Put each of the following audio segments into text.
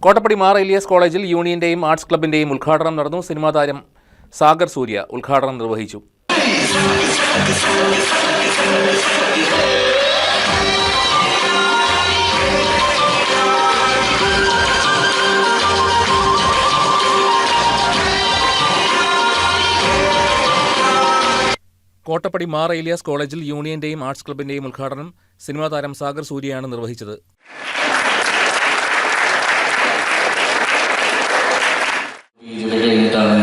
കോട്ടപ്പടി മാർ എലിയസ് കോളേജിൽ യൂണിയന്റെയും ആർട്സ് ക്ലബിന്റെയും ഉദ്ഘാടനം നടന്നു. സിനിമാ താരം സാഗർ സൂര്യ ഉദ്ഘാടനം നിർവഹിച്ചു. കോട്ടപ്പടി മാർ എലിയസ് കോളേജിൽ യൂണിയന്റെയും ആർട്സ് ക്ലബിന്റെയും ഉദ്ഘാടനം സിനിമാ താരം സാഗർ സൂര്യയാണ് നിർവഹിച്ചത്. കഴിഞ്ഞിട്ടാണ്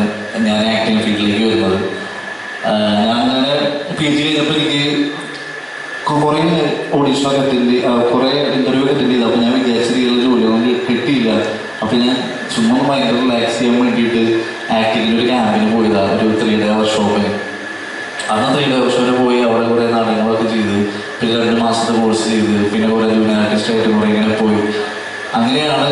ഞാൻ ആക്ടിങ് ഫീൽഡിലേക്ക് വരുന്നത്. ഞാൻ പി ജി കഴിഞ്ഞപ്പോൾ എനിക്ക് കുറേ ഓഡീഷനൊക്കെ കുറേ ഇന്റർവ്യൂ അറ്റൻഡ് ചെയ്തു. അപ്പോൾ ഞാൻ വിചാരിച്ച രീതിയിലുള്ള ജോലിയൊന്നും കിട്ടിയില്ല. അപ്പോൾ ഞാൻ ചുമ്മാ ഭയങ്കര റിലാക്സ് ചെയ്യാൻ വേണ്ടിയിട്ട് ആക്ടിങ്ങിൻ്റെ ഒരു ക്യാമ്പിന് പോയതാണ്, ഒരു 3 day വർക്ക്ഷോപ്പിന്. അന്ന് 3 day വർക്ക്ഷോപ്പിന് പോയി അവിടെ കുറേ നാടകങ്ങളൊക്കെ ചെയ്ത്, പിന്നെ 2 മാസത്തെ കോഴ്സ് ചെയ്ത്, പിന്നെ കുറേ ജൂനിയർ ആർട്ടിസ്റ്റായിട്ട് കുറേ ഇങ്ങനെ പോയി. അങ്ങനെയാണ്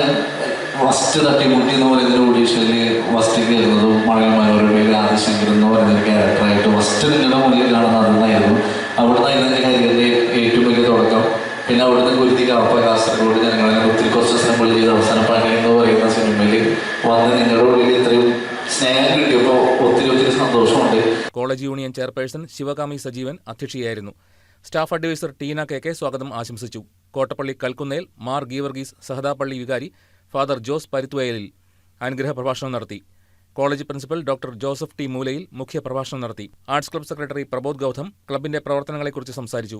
ഫസ്റ്റ് തട്ടിമുട്ടി എന്ന് പറയുന്ന ഓഡീഷനിൽ ഫസ്റ്റ് കയറുന്നതും മഴവിൽ മനോരമയിൽ ആദിശങ്കർ എന്ന് പറയുന്ന ഒരു ക്യാരക്ടറായിട്ട് ഫസ്റ്റ് നിങ്ങളുടെ മുന്നിൽ കാണുന്നത് അതെന്നായിരുന്നു. അവിടെ നിന്നായിരുന്നു എൻ്റെ കരിയറിൻ്റെ ഏറ്റവും വലിയ തുടക്കം. പിന്നെ അവിടുന്ന് കുരുത്തി കാപ്പ കാസർഗോഡ് ഞങ്ങളെ ഒത്തിരി കുറച്ച് സിനിമകൾ ചെയ്ത് അവസാനം പണി എന്ന് പറയുന്ന സിനിമയിൽ വന്ന് നിങ്ങളുടെ ഉള്ളിൽ ഇത്രയും സ്നേഹം കിട്ടിയപ്പോൾ ഒത്തിരി സന്തോഷമുണ്ട്. College union chairperson Sivakami Sajeevan അധ്യക്ഷയായിരുന്നു. സ്റ്റാഫ് അഡ്വൈസർ ടീന കെ സ്വാഗതം ആശംസിച്ചു. കോട്ടപ്പള്ളി കൽക്കുന്നേൽ മാർ ഗീവർഗീസ് സഹദാപ്പള്ളി വികാരി ഫാദർ ജോസ് പരുത്തുവയലിൽ അനുഗ്രഹ പ്രഭാഷണം നടത്തി. College principal doctor Joseph T Moolayil മുഖ്യ പ്രഭാഷണം നടത്തി. Arts club secretary Prabodh Gautham ക്ലബിന്റെ പ്രവർത്തനങ്ങളെക്കുറിച്ച് സംസാരിച്ചു.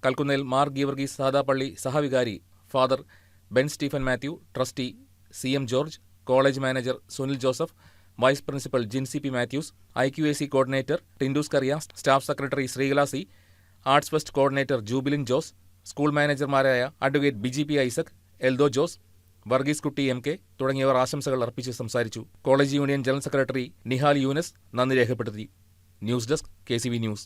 കൽക്കുന്നേൽ മാർ ഗീവർഗീസ് സഹദാപ്പള്ളി സഹവികാരി father Ben Stephen Mathew, trustee CM George, college manager Sunil Joseph, vice principal Jincy P Mathews, IQAC coordinator Tinduz Kariya, staff secretary Sreekala C, arts fest coordinator Jubilin Jose, school മാനേജർമാരായ advocate BGP Isaac, Eldho Jose, Varghese Kutty MK തുടങ്ങിയവർ ആശംസകൾ അർപ്പിച്ച് സംസാരിച്ചു. College union general secretary Nihal Yunus നന്ദി രേഖപ്പെടുത്തി. News desk KCV news.